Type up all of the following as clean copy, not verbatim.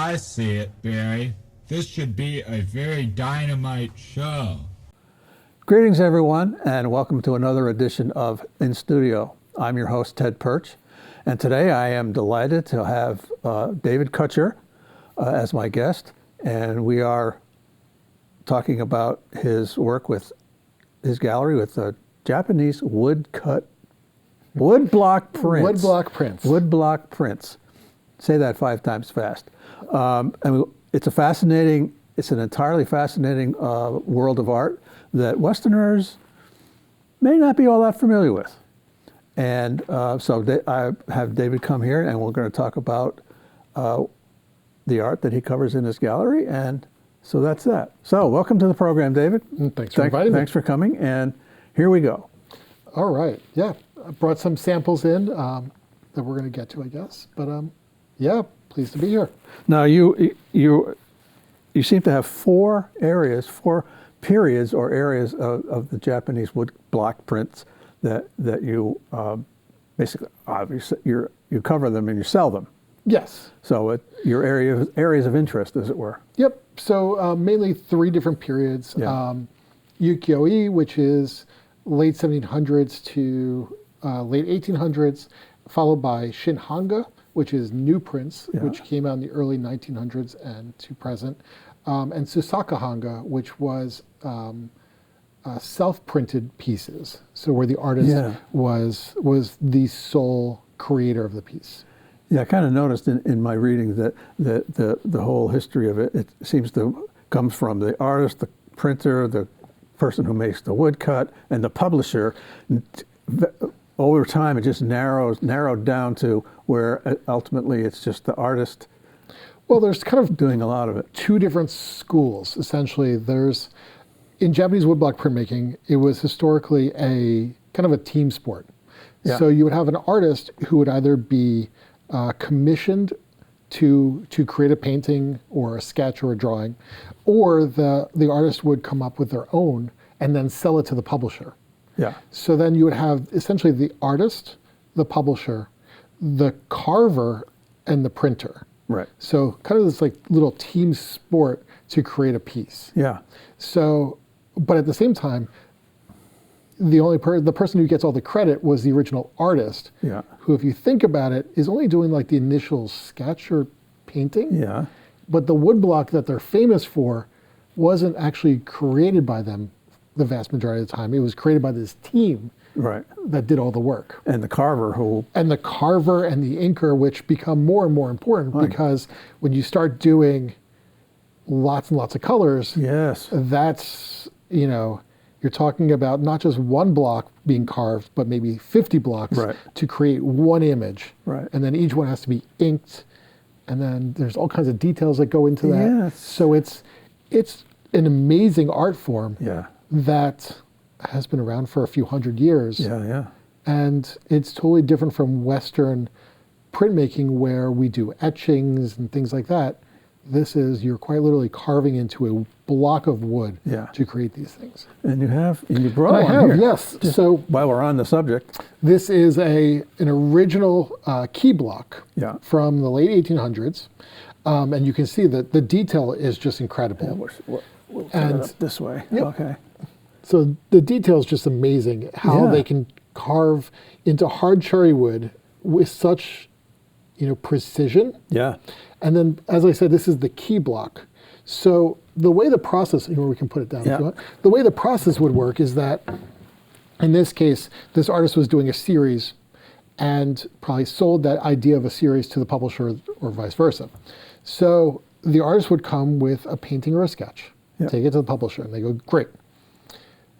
I see it, Barry. This should be a very dynamite show. Greetings, everyone, and welcome to another edition of In Studio. I'm your host, Ted Perch, and today I am delighted to have David Kutcher as my guest, and we are talking about his work with his gallery with Japanese woodblock prints. Woodblock prints. Woodblock prints. Say that 5 times fast. It's an entirely fascinating world of art that Westerners may not be all that familiar with. And so I have David come here, and we're going to talk about the art that he covers in his gallery. And so that's that. So welcome to the program, David. Thanks for inviting me. Thanks for coming. And here we go. All right. Yeah. I brought some samples in that we're going to get to, I guess. But yeah, pleased to be here. Now, you seem to have 4 periods or areas of the Japanese woodblock prints that you basically, obviously, you cover them and you sell them. Yes. So your areas of interest, as it were. Yep. So mainly 3 different periods. Yeah. Ukiyo-e, which is late 1700s to late 1800s, followed by Shinhanga, which is new prints, which came out in the early 1900s and to present, and Susakahanga, which was self-printed pieces. So where the artist was the sole creator of the piece. Yeah, I kind of noticed in my reading that the whole history of it seems to come from the artist, the printer, the person who makes the woodcut, and the publisher. Over time, it just narrowed down to where ultimately it's just the artist. Well, there's kind of doing a lot of it. 2 different schools, essentially. In Japanese woodblock printmaking, it was historically a kind of a team sport. Yeah. So you would have an artist who would either be commissioned to create a painting or a sketch or a drawing, or the artist would come up with their own and then sell it to the publisher. Yeah. So then you would have essentially the artist, the publisher, the carver, and the printer. Right. So kind of this like little team sport to create a piece. Yeah. So, but at the same time, the person who gets all the credit was the original artist. Yeah. Who, if you think about it, is only doing like the initial sketch or painting. Yeah. But the woodblock that they're famous for wasn't actually created by them the vast majority of the time. It was created by this team that did all the work. And the carver and the inker, which become more and more important because when you start doing lots and lots of colors, that's, you're talking about not just one block being carved, but maybe 50 blocks to create one image. Right. And then each one has to be inked. And then there's all kinds of details that go into that. Yes. So it's an amazing art form. Yeah. That has been around for a few hundred years. Yeah. And it's totally different from Western printmaking where we do etchings and things like that. You're quite literally carving into a block of wood to create these things. And you brought one here. Yes. Just so while we're on the subject. This is an original key block from the late 1800s. And you can see that the detail is just incredible. Yeah, we'll turn it up this way. Yep. Okay. So the detail is just amazing how they can carve into hard cherry wood with such, precision. Yeah. And then, as I said, this is the key block. So the way the process, we can put it down if you want. The way the process would work is that, in this case, this artist was doing a series and probably sold that idea of a series to the publisher or vice versa. So the artist would come with a painting or a sketch, take it to the publisher, and they go, great.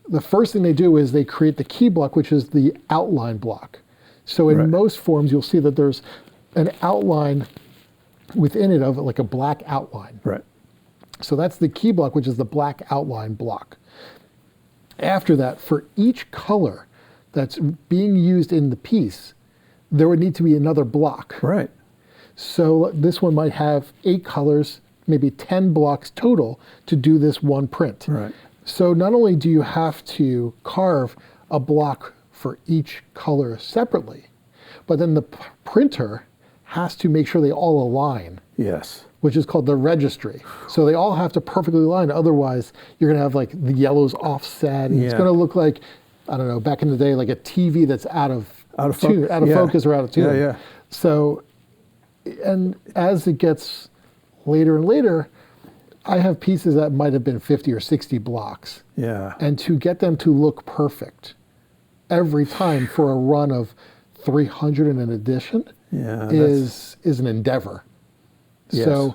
The first thing they do is they create the key block, which is the outline block. So in most forms, you'll see that there's an outline within it of like a black outline. Right. So that's the key block, which is the black outline block. After that, for each color that's being used in the piece, there would need to be another block. Right. So this one might have 8 colors, maybe 10 blocks total to do this one print. Right. So not only do you have to carve a block for each color separately, but then the printer has to make sure they all align. Yes. which is called the registry. So they all have to perfectly align. Otherwise, you're going to have like the yellows offset. And it's Yeah. going to look like, I don't know, back in the day, like a TV that's out of tune, out of yeah. focus or out of tune. Yeah, yeah. So, and as it gets later and later, I have pieces that might have been 50 or 60 blocks. Yeah. And to get them to look perfect every time for a run of 300 in an edition Yeah, is an endeavor. Yes. So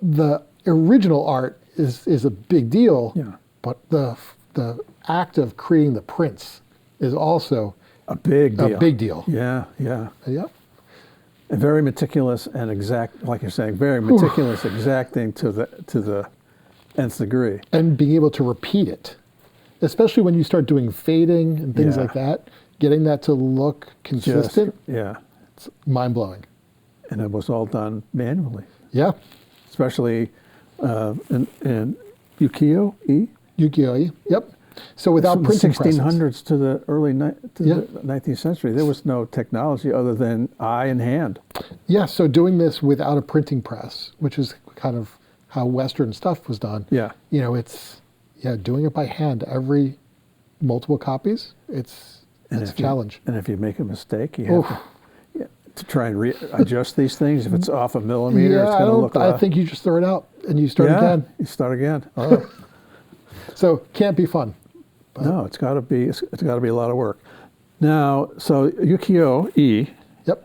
the original art is a big deal, Yeah. but the act of creating the prints is also a big deal. a big deal. Yeah, yeah. Yeah. And very meticulous and exact, like you're saying, very meticulous, exacting to the nth degree. And being able to repeat it, especially when you start doing fading and things Yeah. like that, getting that to look consistent, Yeah. it's mind-blowing. And it was all done manually, Yeah. especially in ukiyo-e. Ukiyo-e, yep. So without From the printing presses. 1600s to the early Yeah. the 19th century, there was no technology other than eye and hand. Yeah, so doing this without a printing press, which is kind of how Western stuff was done. Yeah. You know, it's, doing it by hand every multiple copies, it's a challenge. And if you make a mistake, you have to try and adjust these things. If it's off a millimeter, Yeah, it's going to look I think you just throw it out and you start again. You start again. So can't be fun. No, it's got to be a lot of work. Now, so ukiyo-e Yep.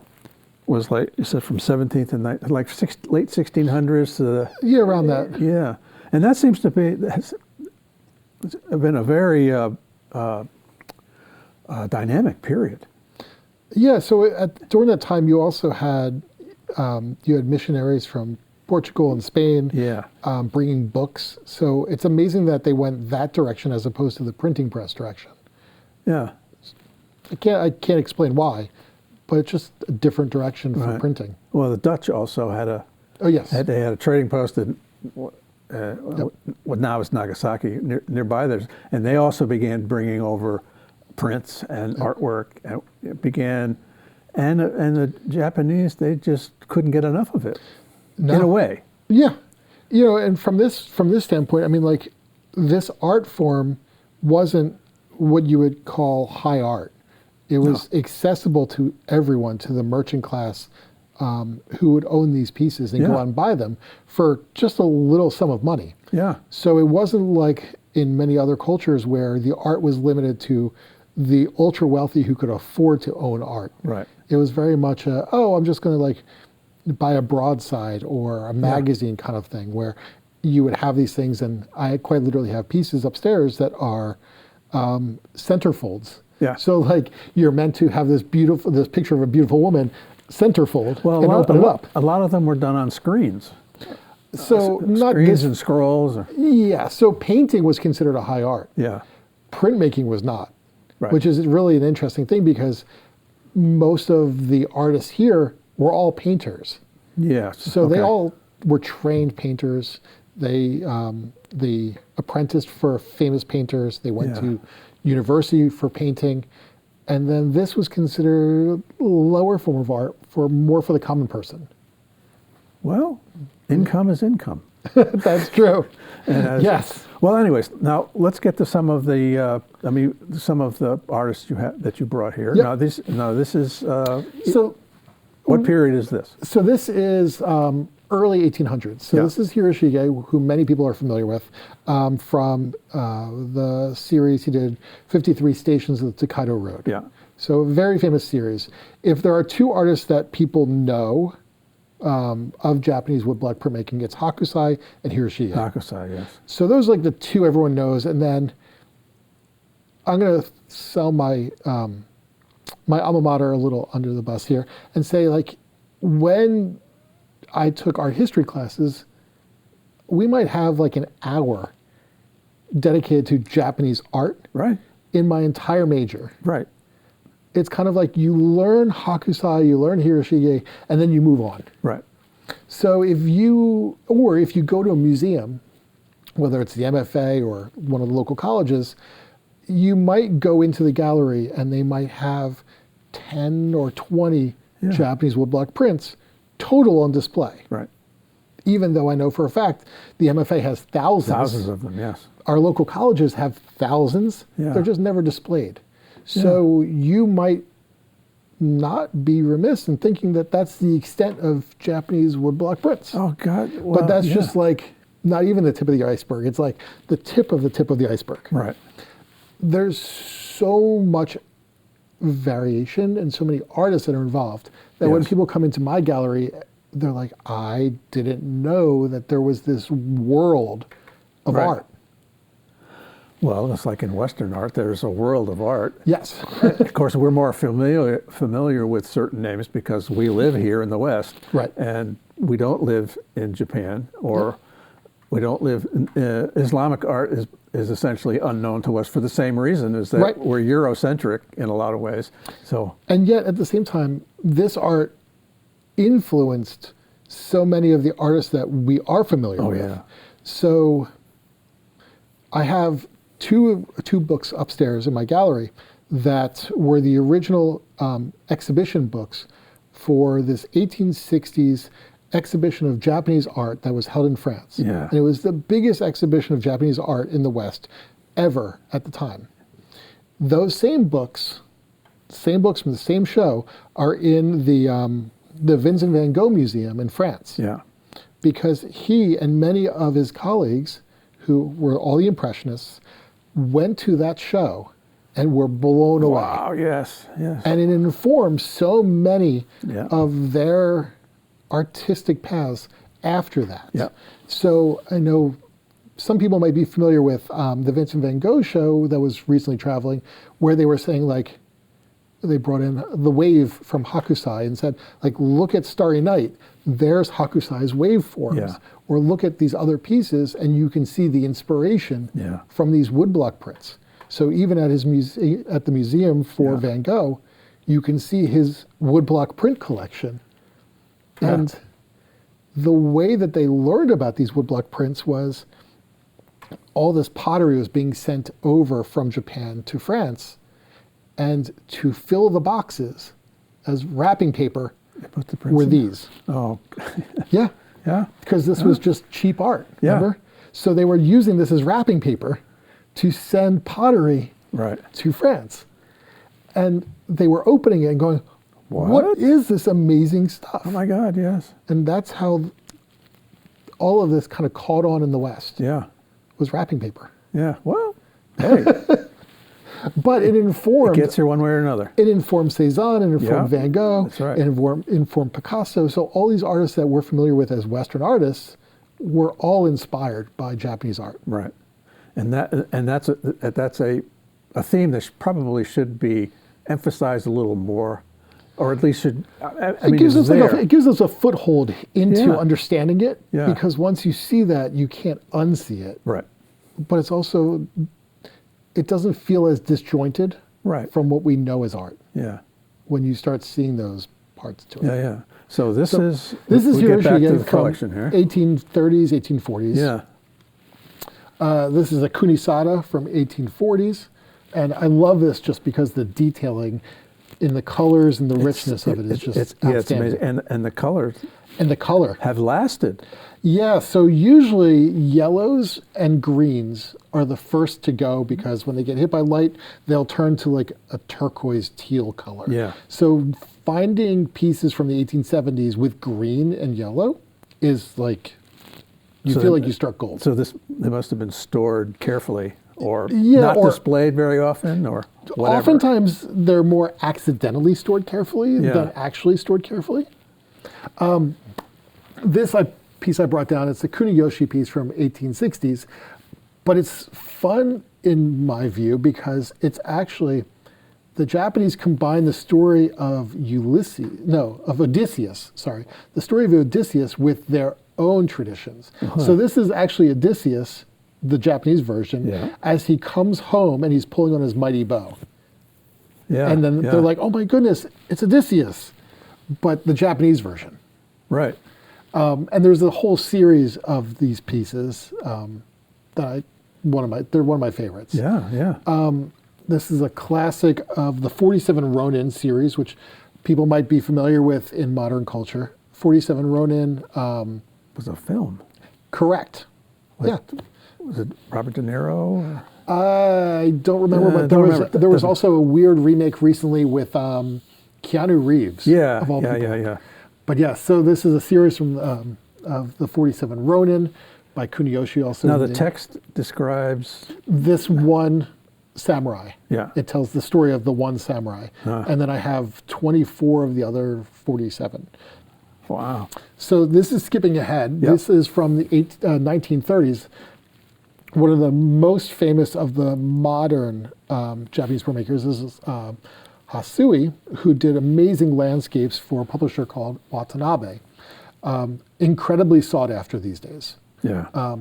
was like you said from 17th and late 1600s to the Yeah, around that. yeah, and that seems to be has been a very dynamic period. Yeah, so during that time, you also had missionaries from Portugal and Spain, Yeah. bringing books. So it's amazing that they went that direction as opposed to the printing press direction. Yeah. I can't explain why, but it's just a different direction for Right. printing. Well, the Dutch also had Oh yes, they had a trading post in what now is Nagasaki nearby there, and they also began bringing over prints and artwork, and it began, and the Japanese, they just couldn't get enough of it. No. In a way. Yeah, and from this standpoint, I mean, like this art form wasn't what you would call high art. It was accessible to everyone, to the merchant class, who would own these pieces and go out and buy them for just a little sum of money. Yeah. So it wasn't like in many other cultures where the art was limited to the ultra wealthy who could afford to own art. Right. It was very much I'm just going to like buy a broadside or a magazine kind of thing, where you would have these things, and I quite literally have pieces upstairs that are centerfolds. Yeah. So like you're meant to have this picture of a beautiful woman centerfold and open it up. A lot of them were done on screens. So not Screens this. and scrolls. Yeah. So painting was considered a high art. Yeah. Printmaking was not, Right. which is really an interesting thing because most of the artists here were all painters. Yes. So they Okay. all were trained painters. They apprenticed for famous painters. They went Yeah. to university for painting. And then this was considered a lower form of art more for the common person. Well, income is income. That's true. Yes. Well, anyways, now let's get to some of the some of the artists that you brought here. Yep. Now this is So what period is this? So this is early 1800s. So Yeah. this is Hiroshige, who many people are familiar with, from the series he did, 53 Stations of the Tokaido Road. Yeah. So a very famous series. If there are two artists that people know of Japanese woodblock printmaking, it's Hakusai and Hiroshige. Hakusai, yes. So those are like the two everyone knows. And then I'm going to sell my my alma mater a little under the bus here and say, like, when I took art history classes, we might have like an hour dedicated to Japanese art Right. in my entire major. Right. It's kind of like you learn Hakusai, you learn Hiroshige, and then you move on. Right. So if you go to a museum, whether it's the MFA or one of the local colleges, you might go into the gallery and they might have 10 or 20 Japanese woodblock prints total on display. Right. even though I know for a fact the MFA has thousands. Thousands of them, yes. Our local colleges have thousands. Yeah. They're just never displayed. So you might not be remiss in thinking that that's the extent of Japanese woodblock prints. Oh, God. Well, But that's just like not even the tip of the iceberg. It's like the tip of the iceberg. Right. There's so much variation and so many artists that are involved that when Yes. people come into my gallery, they're like, I didn't know that there was this world of Right. art. Well, it's like in Western art, there's a world of art. Yes. Of course, we're more familiar with certain names because we live here in the West. Right. And we don't live in Japan, or we don't live in, Islamic art is essentially unknown to us for the same reason, is that Right. we're Eurocentric in a lot of ways. So, And yet, at the same time, this art influenced so many of the artists that we are familiar with. yeah. So I have two books upstairs in my gallery that were the original exhibition books for this 1860s exhibition of Japanese art that was held in France. Yeah. And it was the biggest exhibition of Japanese art in the West ever at the time. Those same books from the same show, are in the Vincent van Gogh Museum in France. yeah. Because he and many of his colleagues, who were all the Impressionists, went to that show and were blown away. Wow, yes, yes. And it informed so many Yeah. of their artistic paths after that. Yeah. So I know some people might be familiar with the Vincent van Gogh show that was recently traveling, where they were saying, like, they brought in the wave from Hakusai and said, like, look at Starry Night. There's Hakusai's waveforms. Yeah. Or look at these other pieces, and you can see the inspiration Yeah. from these woodblock prints. So even at his at the museum for Yeah. Van Gogh, you can see his woodblock print collection. Yeah. And the way that they learned about these woodblock prints was all this pottery was being sent over from Japan to France, and to fill the boxes as wrapping paper They put the prints were in. these. Oh, Yeah, yeah. because this was just cheap art, Yeah. remember? So they were using this as wrapping paper to send pottery Right. to France. And they were opening it and going, what What? is this amazing stuff? Oh my God, yes. And that's how all of this kind of caught on in the West, Yeah. was wrapping paper. Yeah. Well, hey, But it informed, gets here one way or another. it informed Cezanne, it informed Yeah, Van Gogh, that's right. it informed Picasso. So all these artists that we're familiar with as Western artists were all inspired by Japanese art. Right. And that's a theme that probably should be emphasized a little more, or at least should. I mean, gives it's us there. it gives us a foothold into Yeah. understanding it, Yeah. because once you see that, you can't unsee it. Right. But it's also, it doesn't feel as disjointed Right. from what we know as art Yeah. when you start seeing those parts to it. Yeah. Yeah. So this is This is we your get back issue to again the from collection here. 1830s, 1840s. Yeah. This is a Kunisada from 1840s. And I love this just because the detailing in the colors and the richness of it is just it's outstanding. amazing, and the colors And the color. have lasted. Yeah, so usually yellows and greens are the first to go, because when they get hit by light, they'll turn to like a turquoise teal color. Yeah. So finding pieces from the 1870s with green and yellow is like, you So feel then- like you struck gold. So they must have been stored carefully, or Yeah, not or- displayed very often, or whatever. Oftentimes they're more accidentally stored carefully Yeah. than actually stored carefully. This piece I brought down, it's a Kuniyoshi piece from 1860s, but it's fun in my view because it's actually, the Japanese combine the story of Odysseus, the story of Odysseus with their own traditions. So this is actually Odysseus, the Japanese version, Yeah. as he comes home and he's pulling on his mighty bow. Yeah. And then yeah. they're like, oh my goodness, it's Odysseus, but the Japanese version. right. And there's a whole series of these pieces they're one of my favorites. Yeah. Yeah. This is a classic of the 47 Ronin series, which people might be familiar with in modern culture. 47 Ronin, was a film. Correct. Yeah. Was it Robert De Niro? Or? I don't remember, but don't remember. there was also a weird remake recently with Keanu Reeves. Yeah, of all people. yeah. But yeah, so this is a series from of the 47 Ronin by Kuniyoshi. Also, Now the text describes this one samurai. Yeah. It tells the story of the one samurai, and then I have 24 of the other 47. Wow. So this is skipping ahead. Yep. This is from the 1930s. One of the most famous of the modern Japanese printmakers is Hasui, who did amazing landscapes for a publisher called Watanabe. Incredibly sought after these days. Yeah.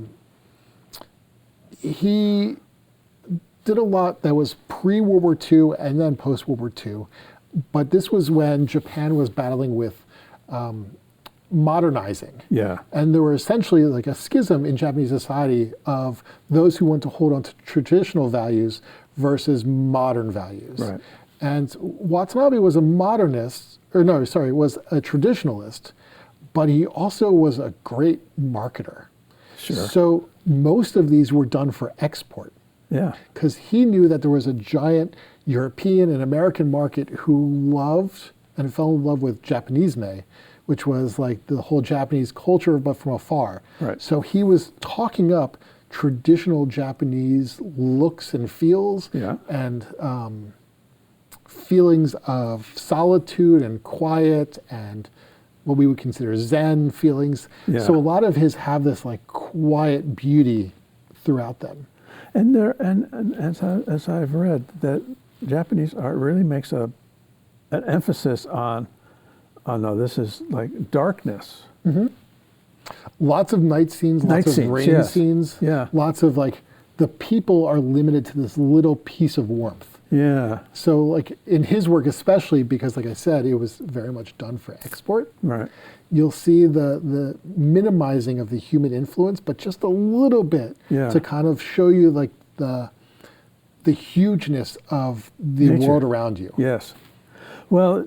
He did a lot that was pre-World War II and then post-World War II. But this was when Japan was battling with modernizing. Yeah. And there were essentially like a schism in Japanese society of those who want to hold on to traditional values versus modern values. Right. And Watanabe was a modernist, was a traditionalist, but he also was a great marketer. Sure. So most of these were done for export. Yeah. Because he knew that there was a giant European and American market who loved and fell in love with Japanese-me, which was like the whole Japanese culture, but from afar. Right. So he was talking up traditional Japanese looks and feels, Yeah. and feelings of solitude and quiet and what we would consider Zen feelings. Yeah. So a lot of his have this like quiet beauty throughout them. And as I've read, that Japanese art really makes an emphasis on, oh no, this is like darkness. Mm-hmm. Lots of night scenes, Night lots of scenes, rain yes. scenes, Yeah. lots of like, the people are limited to this little piece of warmth. Yeah. So like in his work especially, because like I said, it was very much done for export, Right. you'll see the minimizing of the human influence, but just a little bit Yeah. to kind of show you like the hugeness of the Nature. world around you. Yes. Well,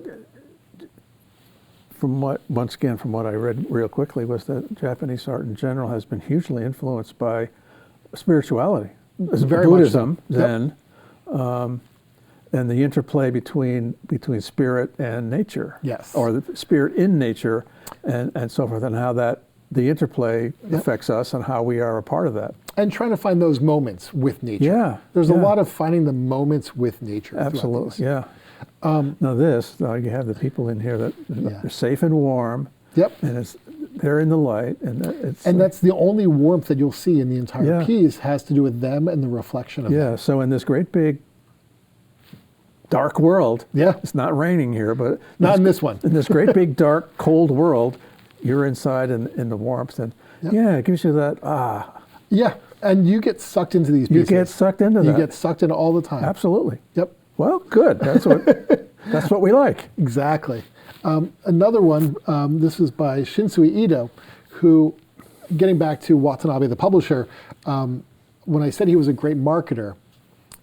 once again, from what I read real quickly, was that Japanese art in general has been hugely influenced by spirituality, Very Buddhism, much so. Yep. Zen, and the interplay between spirit and nature. Yes. Or the spirit in nature, and so forth, and how that the interplay affects us and how we are a part of that. And trying to find those moments with nature. Yeah. There's a yeah. lot of finding the moments with nature. throughout these. Absolutely, yeah. Now you have the people in here that are safe and warm. Yep. And they're in the light, and that's the only warmth that you'll see in the entire Yeah. piece has to do with them and the reflection of them. yeah. So in this great big dark world, Yeah. it's not raining here, but Not in this one. in this great big dark cold world, you're inside in the warmth, and it gives you that Yeah. And you get sucked into these you pieces. get sucked into You that. get sucked in all the time. Absolutely. Yep. Well, good. That's what we like. Exactly. Another one, this is by Shinsui Ito, who, getting back to Watanabe, the publisher, when I said he was a great marketer,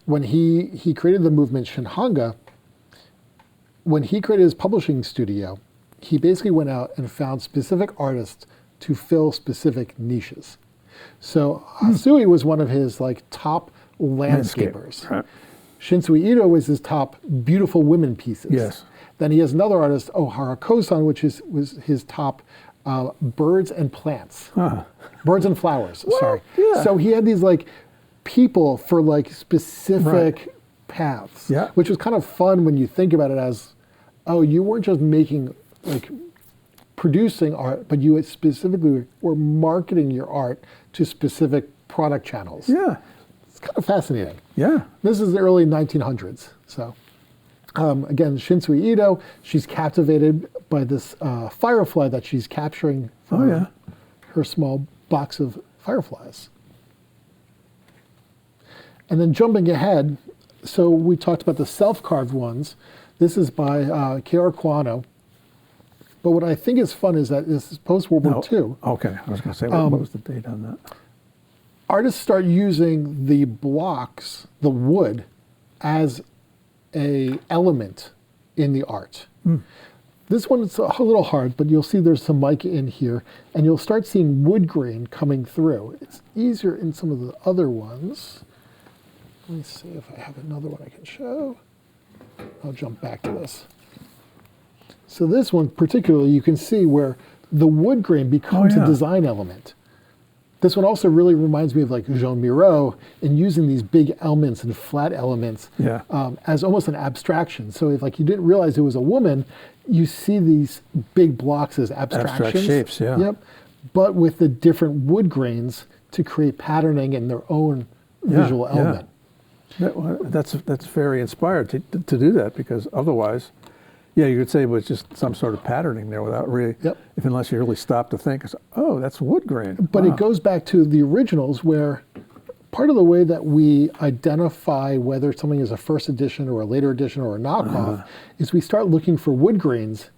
when he created the movement Shinhanga, when he created his publishing studio, he basically went out and found specific artists to fill specific niches. So Hasui was one of his like top landscapers. Right. Shinsui Ito was his top beautiful women pieces. Yes. Then he has another artist, Ohara Kosan, which was his top birds and plants. Birds and flowers, sorry. yeah. So he had these like people for like specific paths. Yeah. Which was kind of fun when you think about it as, you weren't just making like producing art, but you specifically were marketing your art to specific product channels. Yeah. It's kind of fascinating. Yeah. This is the early 1900s. So, again, Shinsui Ito, she's captivated by this firefly that she's capturing from her small box of fireflies. And then jumping ahead, so we talked about the self-carved ones. This is by K.R. Kwano. But what I think is fun is that this is post-World War II. Okay. I was going to say, what was the date on that? Artists start using the blocks, the wood, as a element in the art. This one is a little hard, but you'll see there's some mica in here, and you'll start seeing wood grain coming through. It's easier in some of the other ones. Let me see if I have another one I can show. I'll jump back to this. So this one particularly, you can see where the wood grain becomes a design element. This one also really reminds me of like Jean Miro in using these big elements and flat elements as almost an abstraction. So if like you didn't realize it was a woman, you see these big blocks as abstractions. Abstract shapes, yeah. Yep. But with the different wood grains to create patterning and their own visual element. That's very inspired to do that, because otherwise, you could say it was just some sort of patterning there without really, unless you really stop to think, oh, that's wood grain. But it goes back to the originals, where part of the way that we identify whether something is a first edition or a later edition or a knockoff is we start looking for wood grains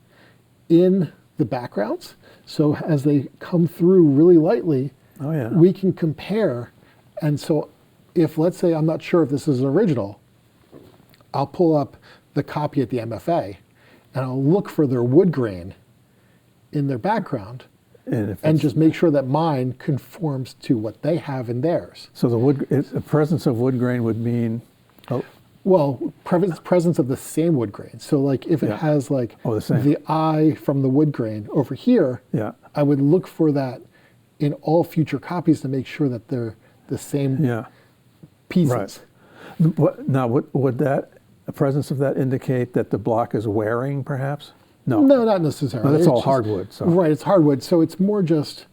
in the backgrounds. So as they come through really lightly, we can compare. And so if, let's say, I'm not sure if this is an original, I'll pull up the copy at the MFA and I'll look for their wood grain in their background and just make sure that mine conforms to what they have in theirs. So the presence of wood grain would mean? Well, presence of the same wood grain. So like if it has like the eye from the wood grain over here, I would look for that in all future copies to make sure that they're the same pieces. Right. Now, would that the presence of that indicate that the block is wearing, perhaps? No, not necessarily. No, that's all hardwood. So. Right, it's hardwood. So it's more just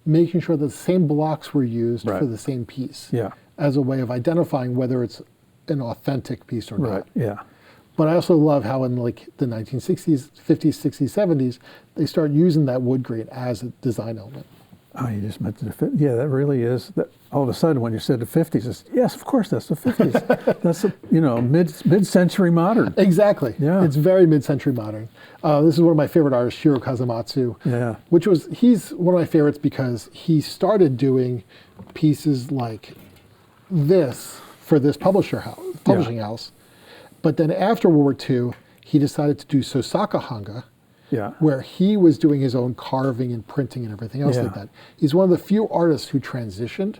making sure that the same blocks were used for the same piece as a way of identifying whether it's an authentic piece or not. Yeah. But I also love how in like the 1960s, 50s, 60s, 70s, they start using that wood grain as a design element. Oh, you just mentioned the 50s. Yeah, that really is. That, all of a sudden, when you said the 50s, it's, yes, of course, that's the 50s. That's the, mid-century modern. Exactly. Yeah. It's very mid-century modern. This is one of my favorite artists, Shiro Kazumatsu. Yeah. He's one of my favorites because he started doing pieces like this for this publishing house. But then after World War II, he decided to do Sosaka Hanga, where he was doing his own carving and printing and everything else like that. He's one of the few artists who transitioned,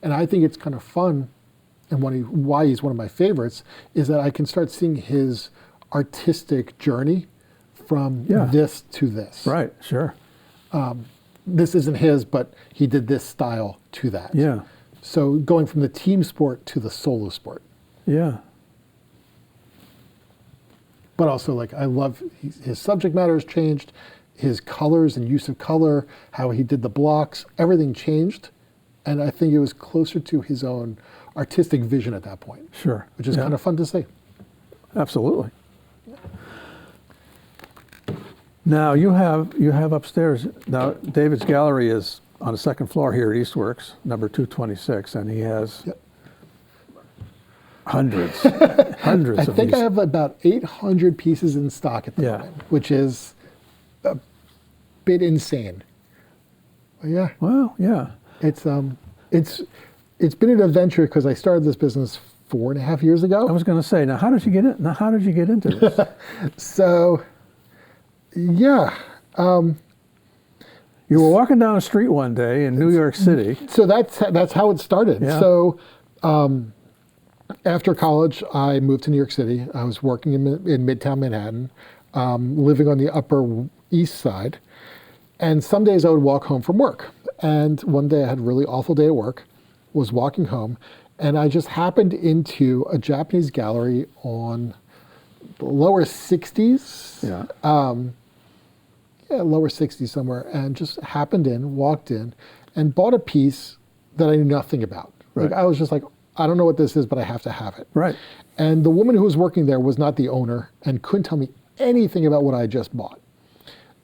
and I think it's kind of fun, and why he's one of my favorites, is that I can start seeing his artistic journey from this to this. Right, sure. This isn't his, but he did this style to that. Yeah. So going from the team sport to the solo sport. Yeah. But also, like, I love his subject matter has changed, his colors and use of color, how he did the blocks, everything changed. And I think it was closer to his own artistic vision at that point. Sure. Which is kind of fun to see. Absolutely. Now, you have upstairs, now David's gallery is on the second floor here at Eastworks, number 226, and he has hundreds I of think these. I have about 800 pieces in stock at the moment, which is a bit insane. But yeah. Well, yeah. It's been an adventure because I started this business 4.5 years ago. I was going to say, now how did you get into this? So, yeah. You were walking down the street one day in New York City. So that's how it started. Yeah. So after college, I moved to New York City. I was working in Midtown Manhattan, living on the Upper East Side. And some days I would walk home from work. And one day I had a really awful day at work, was walking home, and I just happened into a Japanese gallery on the lower 60s. Lower 60s somewhere, and just walked in, and bought a piece that I knew nothing about. Right. Like I was just like, I don't know what this is, but I have to have it. Right. And the woman who was working there was not the owner and couldn't tell me anything about what I just bought.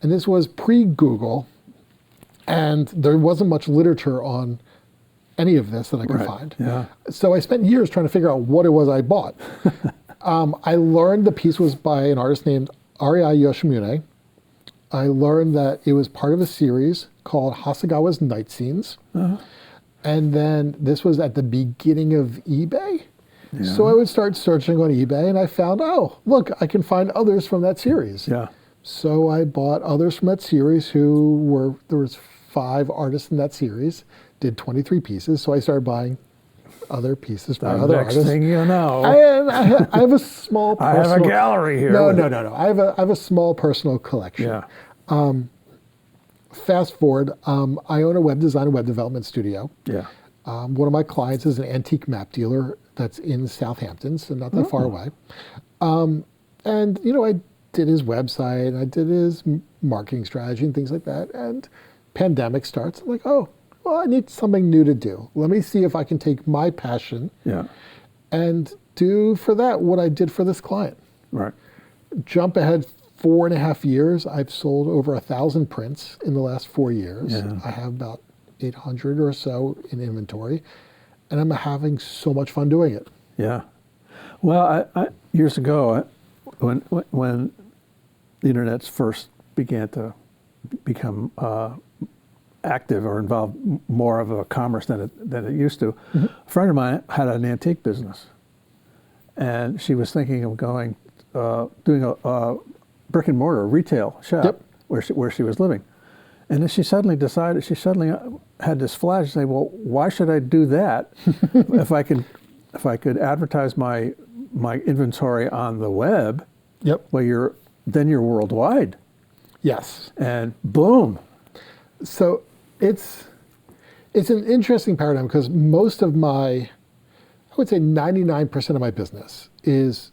And this was pre-Google, and there wasn't much literature on any of this that I could find. Yeah. So I spent years trying to figure out what it was I bought. I learned the piece was by an artist named Arai Yoshimune. I learned that it was part of a series called Hasegawa's Night Scenes. And then this was at the beginning of eBay. So I would start searching on eBay, and I found, oh, look, I can find others from that series. Yeah. So I bought others from that series there was 5 artists in that series, did 23 pieces. So I started buying other pieces by other Next artists. thing you know, I have a small I personal... have a gallery here. No. I have a small personal collection. Yeah. Fast forward, I own a web design and web development studio. Yeah. One of my clients is an antique map dealer that's in Southampton, so not that far away. And, I did his website, I did his marketing strategy and things like that. And pandemic starts. I'm like, oh, well, I need something new to do. Let me see if I can take my passion and do for that what I did for this client. Right. Jump ahead 4.5 years. I've sold over 1,000 prints in the last 4 years. Yeah. I have about 800 or so in inventory, and I'm having so much fun doing it. Yeah. Well, I years ago, when the internet first began to become active or involved more of a commerce than it used to, a friend of mine had an antique business, and she was thinking of doing a brick and mortar retail shop where she was living. And then she suddenly had this flash and say, well, why should I do that if I could advertise my inventory on the web? Well, then you're worldwide. Yes. And boom. So it's an interesting paradigm because most of I would say 99% of my business is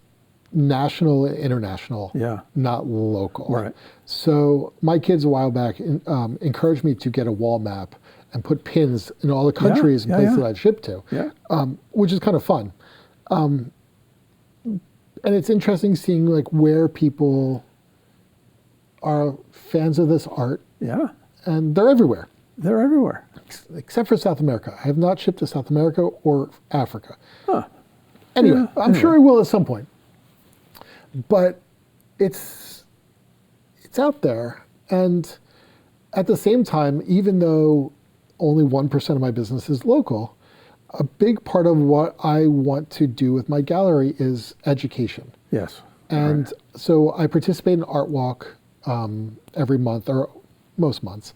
national and international, not local. Right. So my kids a while back encouraged me to get a wall map and put pins in all the countries and places that I'd ship to, which is kind of fun. And it's interesting seeing like where people are fans of this art. Yeah. And they're everywhere. They're everywhere. Except for South America. I have not shipped to South America or Africa. Huh. Anyway, I'm sure I will at some point. But it's out there. And at the same time, even though only 1% of my business is local, a big part of what I want to do with my gallery is education. Yes. And so I participate in Art Walk every month or most months.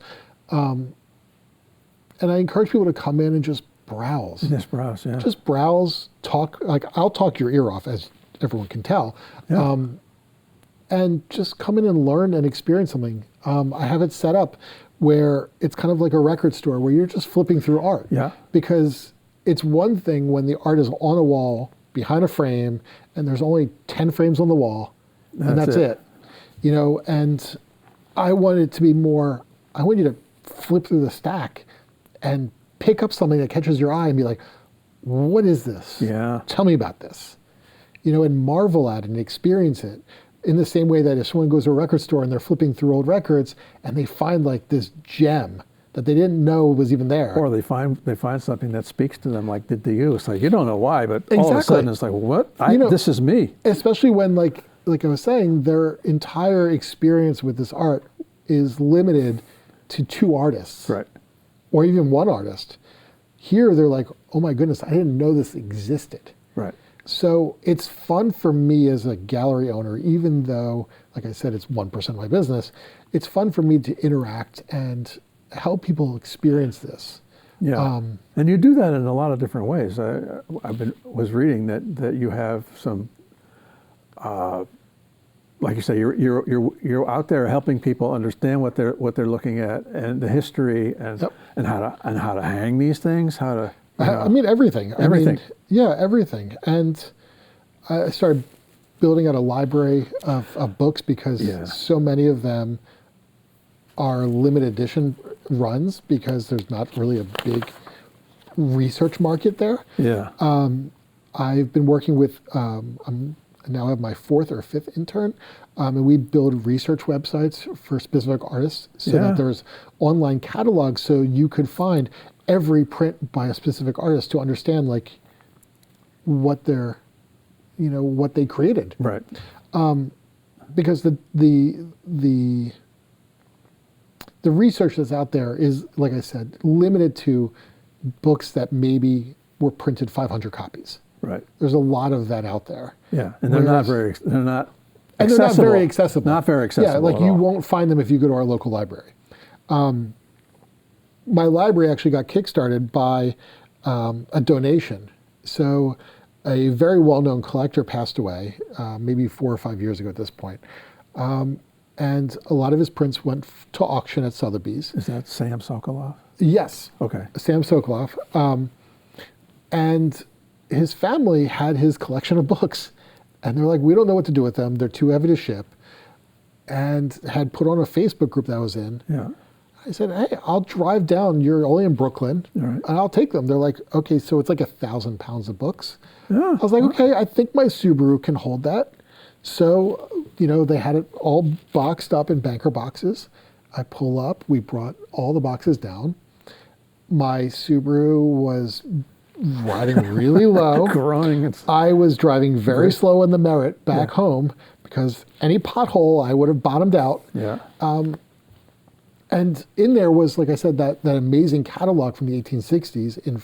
And I encourage people to come in and just browse. Just browse, yeah. Just browse, talk. Like, I'll talk your ear off, as everyone can tell. Yeah. And just come in and learn and experience something. I have it set up where it's kind of like a record store where you're just flipping through art. Yeah. Because it's one thing when the art is on a wall, behind a frame, and there's only 10 frames on the wall, and that's it. And I want it to be more, I want you to flip through the stack and pick up something that catches your eye and be like, what is this? Yeah. Tell me about this. And marvel at it and experience it. In the same way that if someone goes to a record store and they're flipping through old records and they find like this gem that they didn't know was even there. Or they find something that speaks to them like did to you. It's like you don't know why, but all of a sudden it's like, what? This is me. Especially when like I was saying, their entire experience with this art is limited to 2 artists. Right. Or even 1 artist. Here they're like, oh my goodness, I didn't know this existed. Right. So it's fun for me as a gallery owner, even though, like I said, it's 1% of my business, it's fun for me to interact and help people experience this. Yeah, and you do that in a lot of different ways. Was reading that you have some, like you say, you're out there helping people understand what they're looking at and the history and how to hang these things, how to. I mean everything. Everything. Everything. And I started building out a library of books because so many of them are limited edition runs because there's not really a big research market there. Yeah. I've been working with, I now have my 4th or 5th intern, and we build research websites for specific artists so that there's online catalogs so you could find every print by a specific artist to understand like what they're, what they created. Right. Because the research that's out there is, like I said, limited to books that maybe were printed 500 copies. Right. There's a lot of that out there. Yeah, and they're not And they're not very accessible. Not very accessible. Yeah, like at you all. won't find them if you go to our local library. My library actually got kickstarted by a donation. So a very well-known collector passed away, maybe 4 or 5 years ago at this point. And a lot of his prints went to auction at Sotheby's. Is that Sam Sokoloff? Yes. Okay. Sam Sokoloff. And his family had his collection of books. And they're like, we don't know what to do with them. They're too heavy to ship. And had put on a Facebook group that I was in. Yeah. I said, hey, I'll drive down. You're only in Brooklyn. Right. And I'll take them. They're like, okay, so it's like 1,000 pounds of books. Yeah. I was like, okay, I think my Subaru can hold that. So, they had it all boxed up in banker boxes. I pull up. We brought all the boxes down. My Subaru was riding really low. Groaning. I was driving very slow in the Merit back home because any pothole I would have bottomed out. Yeah. And in there was, like I said, that amazing catalog from the 1860s in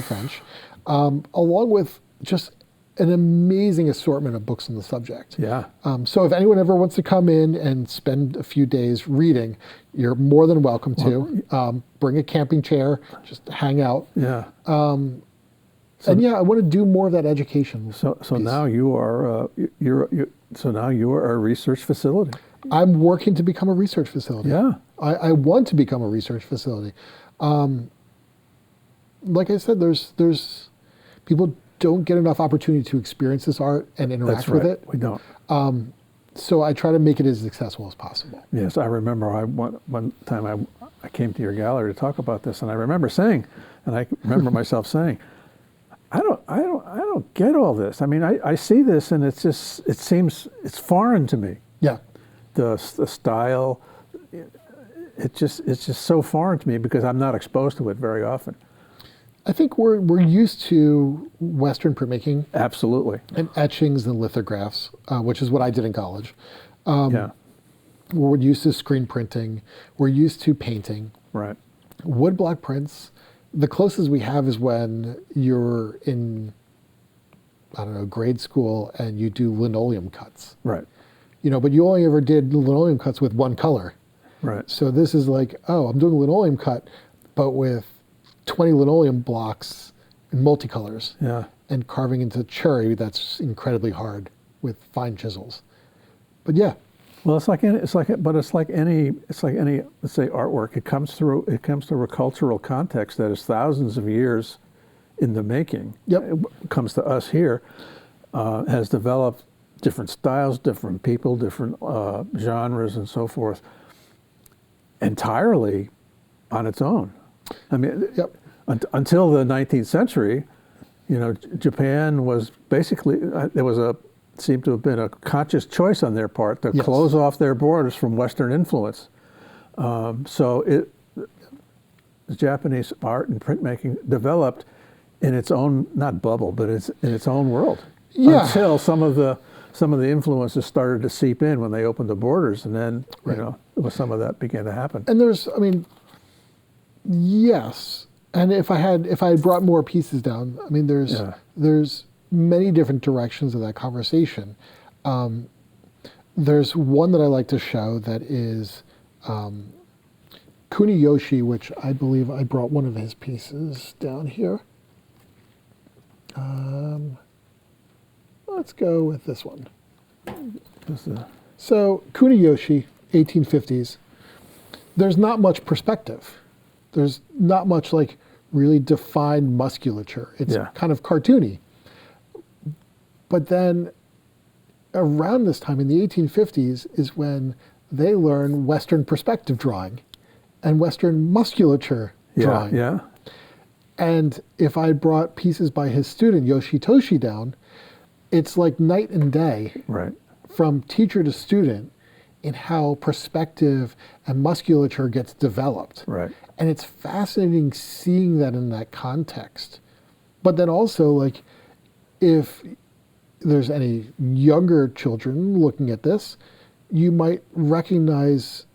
French, along with just an amazing assortment of books on the subject. Yeah. So if anyone ever wants to come in and spend a few days reading, you're more than welcome to. Bring a camping chair, just hang out. Yeah. And yeah, I want to do more of that education. So piece. now you are so now you are a research facility. I'm working to become a research facility. Yeah. I want to become a research facility. Like I said, there's people don't get enough opportunity to experience this art and interact That's right. with it. We don't. So I try to make it as accessible as possible. Yes, I remember one time I came to your gallery to talk about this, and I remember saying, and I remember myself saying, I don't get all this. I mean, I see this, and it seems it's foreign to me. Yeah. The style, it's just so foreign to me because I'm not exposed to it very often. I think we're used to Western printmaking. Absolutely. And etchings and lithographs, which is what I did in college. Yeah. We're used to screen printing. We're used to painting. Right. Woodblock prints, the closest we have is when you're in, I don't know, grade school and you do linoleum cuts. Right. But you only ever did linoleum cuts with one color. Right. So this is like, oh, I'm doing a linoleum cut, but with 20 linoleum blocks in multicolors. Yeah. And carving into cherry that's incredibly hard with fine chisels. But yeah. Well, it's like any, let's say, artwork. It comes through a cultural context that is thousands of years in the making. Yep. It comes to us here, has developed different styles, different people, different genres, and so forth, entirely on its own. I mean, Yep. Until the 19th century, Japan was basically seemed to have been a conscious choice on their part to Yes. close off their borders from Western influence. The Japanese art and printmaking developed in its own, not bubble, but in its own world. Yeah. Until some of the influences started to seep in when they opened the borders, and then Right. some of that began to happen. And yes. And if I had brought more pieces down, there's many different directions of that conversation. There's one that I like to show that is Kuniyoshi, which I believe I brought one of his pieces down here. Let's go with this one. So Kuniyoshi, 1850s. There's not much perspective. There's not much really defined musculature. It's kind of cartoony. But then around this time in the 1850s is when they learn Western perspective drawing and Western musculature drawing. Yeah. And if I brought pieces by his student Yoshitoshi down, it's like night and day. Right. From teacher to student in how perspective and musculature gets developed. Right. And it's fascinating seeing that in that context. But then also, if there's any younger children looking at this, you might recognize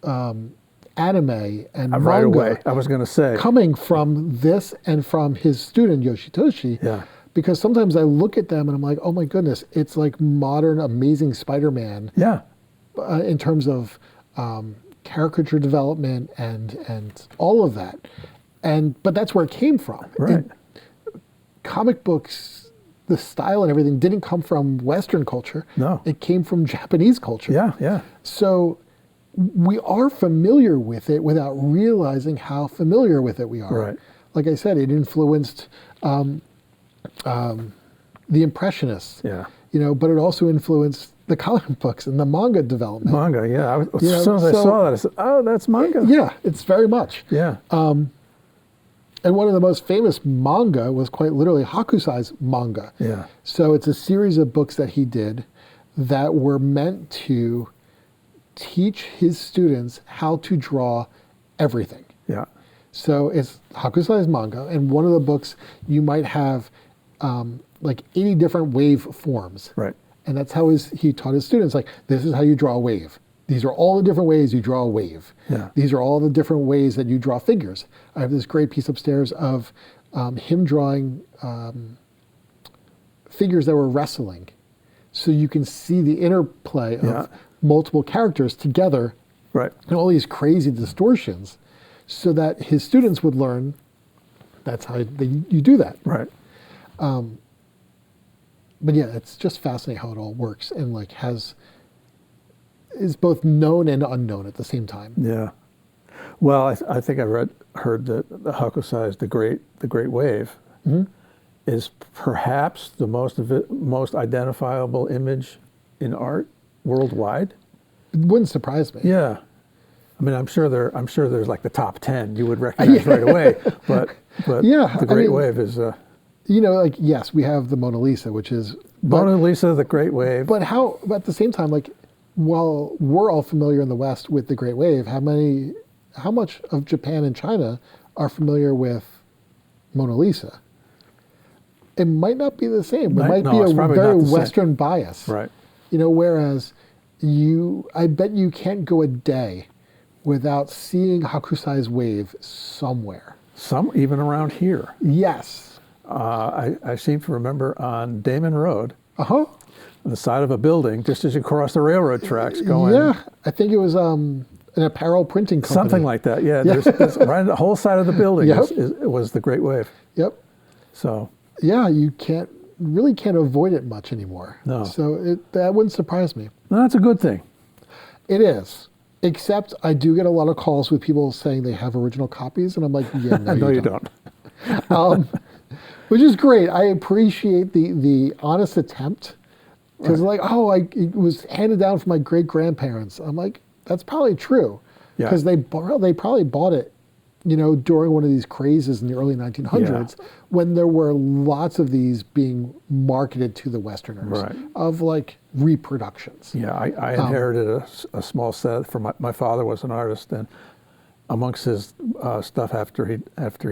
anime and right manga away. I was going to say. coming from this and from his student Yoshitoshi. Yeah. because sometimes I look at them and I'm like, oh my goodness, it's like modern Amazing Spider-Man Yeah. in terms of caricature development and all of that. But that's where it came from. Right. Comic books, the style and everything didn't come from Western culture. No. It came from Japanese culture. Yeah, yeah. So we are familiar with it without realizing how familiar with it we are. Right. Like I said, it influenced the Impressionists. Yeah. But it also influenced the comic books and the manga development. Manga, yeah. As soon as I saw that, I said, oh, that's manga. Yeah, it's very much. Yeah. And one of the most famous manga was quite literally Hakusai's manga. Yeah. So it's a series of books that he did that were meant to teach his students how to draw everything. Yeah. So it's Hakusai's manga, and one of the books you might have like 80 different wave forms. Right. And that's how he taught his students, like, this is how you draw a wave. These are all the different ways you draw a wave. Yeah. These are all the different ways that you draw figures. I have this great piece upstairs of him drawing figures that were wrestling. So you can see the interplay of multiple characters together, Right. and all these crazy distortions, so that his students would learn that's how you do that. Right. But yeah, it's just fascinating how it all works and like is both known and unknown at the same time. Yeah. Well, I think I heard that the Hakusai's the Great Wave is perhaps the most identifiable image in art worldwide. It wouldn't surprise me. Yeah. I mean, I'm sure there's like the top 10 you would recognize right away, but Yeah, the Great Wave is like, yes, we have the Mona Lisa, which is Mona Lisa, the Great Wave. But at the same time, like, while we're all familiar in the West with the Great Wave, how much of Japan and China are familiar with Mona Lisa? It might not be the same. It might be a very Western bias. Right. Whereas I bet you can't go a day without seeing Hakusai's wave somewhere. Some even around here. Yes. I seem to remember on Damon Road, Uh-huh. on the side of a building, just as you cross the railroad tracks going. Yeah, I think it was an apparel printing company. Something like that, yeah. There's right the whole side of the building was the Great Wave. Yep. So. Yeah, you really can't avoid it much anymore. No. So that wouldn't surprise me. No, that's a good thing. It is. Except I do get a lot of calls with people saying they have original copies, and I'm like, yeah, no, No, you don't. Which is great. I appreciate the honest attempt. Because like, it was handed down from my great-grandparents. I'm like, that's probably true. Yeah. Because they probably bought it, during one of these crazes in the early 1900s when there were lots of these being marketed to the Westerners of like reproductions. Yeah, I inherited a small set from my father was an artist, and amongst his stuff after he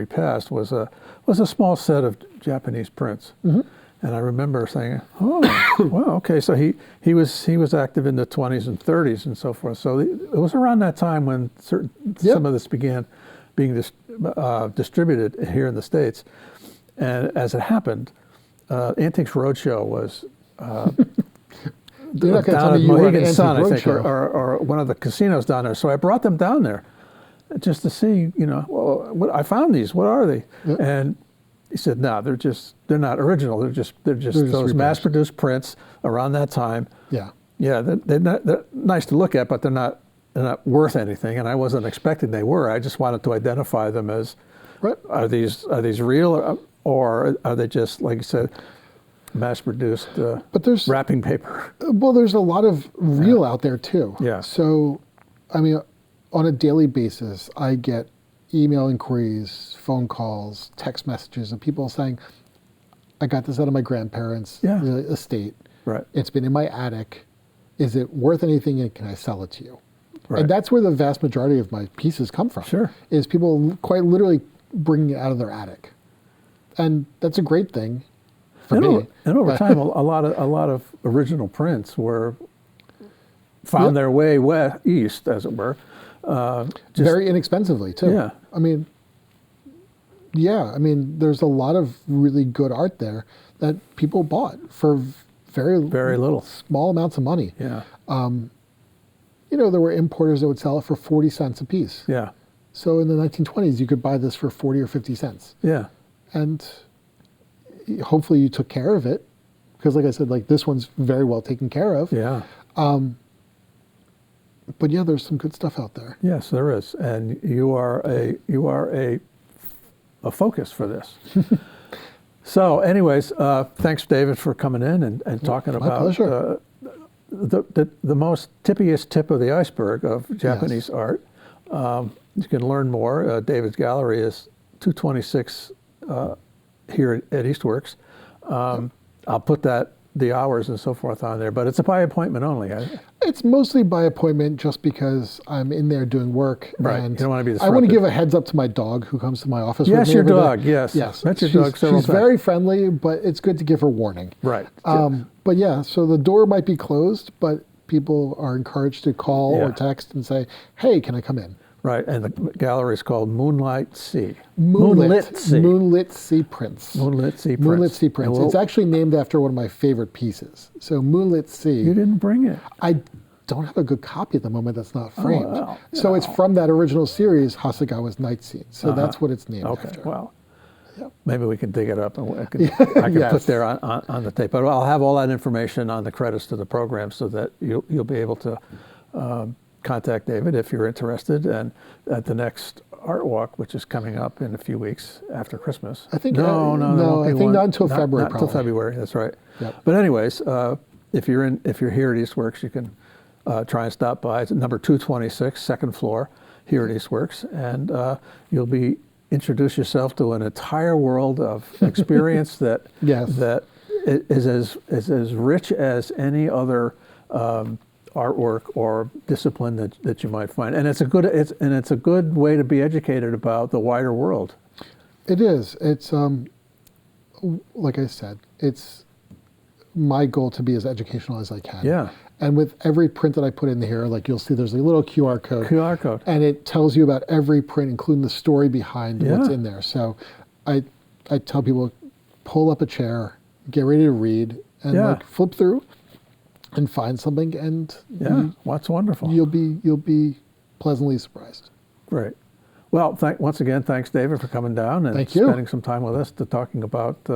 passed was a small set of Japanese prints. Mm-hmm. And I remember saying, "Oh, well, okay." So he was active in the 20s and 30s and so forth. So it was around that time when some of this began being distributed here in the States. And as it happened, Antiques Roadshow was You're not going to tell down me at you were at Mohegan Sun, I Antique think, Roadshow. or one of the casinos down there. So I brought them down there just to see, well, I found these. What are they? Yeah. And he said, no, they're not original. They're just those mass-produced prints around that time. Yeah. Yeah, they're nice to look at, but they're not worth anything. And I wasn't expecting they were. I just wanted to identify them as, are these real, or are they just, like you said, mass-produced but there's wrapping paper? Well, there's a lot of real out there too. Yeah. So, I mean, on a daily basis, I get email inquiries, phone calls, text messages of people saying, I got this out of my grandparents' estate. Right. It's been in my attic. Is it worth anything, and can I sell it to you? Right. And that's where the vast majority of my pieces come from. Sure. Is people quite literally bringing it out of their attic. And that's a great thing for me. And over time, a lot of original prints found their way east, as it were. Very inexpensively, too. Yeah. I mean, there's a lot of really good art there that people bought for very little. small amounts of money. Yeah. There were importers that would sell it for 40 cents a piece. Yeah. So in the 1920s, you could buy this for 40 or 50 cents. Yeah. And hopefully you took care of it, because like I said, like this one's very well taken care of. Yeah. But yeah, there's some good stuff out there. Yes, there is, and you are a focus for this. So, anyways, thanks, David, for coming in and talking My about pleasure. the most tippiest tip of the iceberg of Japanese art. You can learn more. David's gallery is 226 here at Eastworks. I'll put the hours and so forth on there, but it's a by appointment only. It's mostly by appointment, just because I'm in there doing work. Right. And you don't want to be I disrupted. want to give a heads up to my dog who comes to my office. Yes, with me your every day. dog. Yes. Yes. Met your dog several She's times. very friendly, but it's good to give her warning. Right. But yeah, so the door might be closed, but people are encouraged to call or Yeah. text and say, "Hey, can I come in?" Right, and the gallery is called Moonlit Sea. Moonlit Sea. Moonlit Sea Prints. Moonlit Sea Prints. Moonlit Sea Prints. And It's actually named after one of my favorite pieces. So Moonlit Sea. You didn't bring it. I don't have a good copy at the moment that's not framed. well, so it's from that original series, Hasegawa's Night Scene. So that's what it's named Okay, after. well, Yep. maybe we can dig it up and I can Yes. put there on the tape. But I'll have all that information on the credits to the program so that you'll be able to contact David if you're interested. And at the next art walk, which is coming up in a few weeks after Christmas. I think no, there won't I be think one. not until February. Not until probably. February. That's right. Yep. But anyways, if you're here at Eastworks, you can try and stop by. It's at number 226, second floor, here at Eastworks, and you'll be introduce yourself to an entire world of experience that Yes. that is as rich as any other artwork or discipline that you might find, and it's a good way to be educated about the wider world. It is. It's like I said, it's my goal to be as educational as I can. Yeah. And with every print that I put in here, like you'll see, there's a little QR code. QR code. And it tells you about every print, including the story behind what's Yeah. in there. So I tell people, pull up a chair, get ready to read, and Yeah. like flip through and find something, and Yeah, that's wonderful. you'll be pleasantly surprised. Great. Well, once again, thanks, David, for coming down and Thank you. spending some time with us to talking about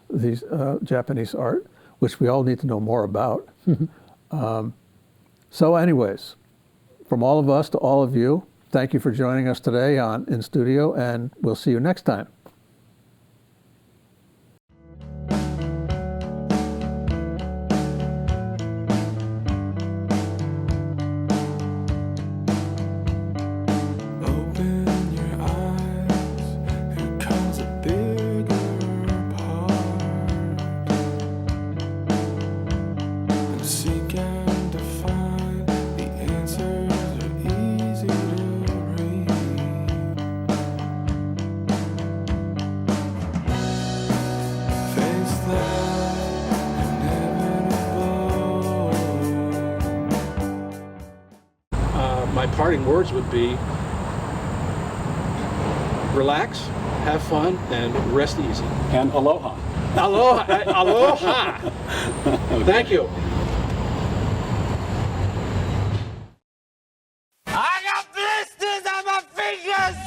these Japanese art, which we all need to know more about. So anyways, from all of us to all of you, thank you for joining us today in studio, and we'll see you next time. Open your eyes, here comes a bigger part. I'm seeking to find the answers are easy to read. Face that inevitable. My parting words would be relax, have fun, and rest easy. And aloha. Aloha! Aloha! Thank you. I got blisters on my fingers!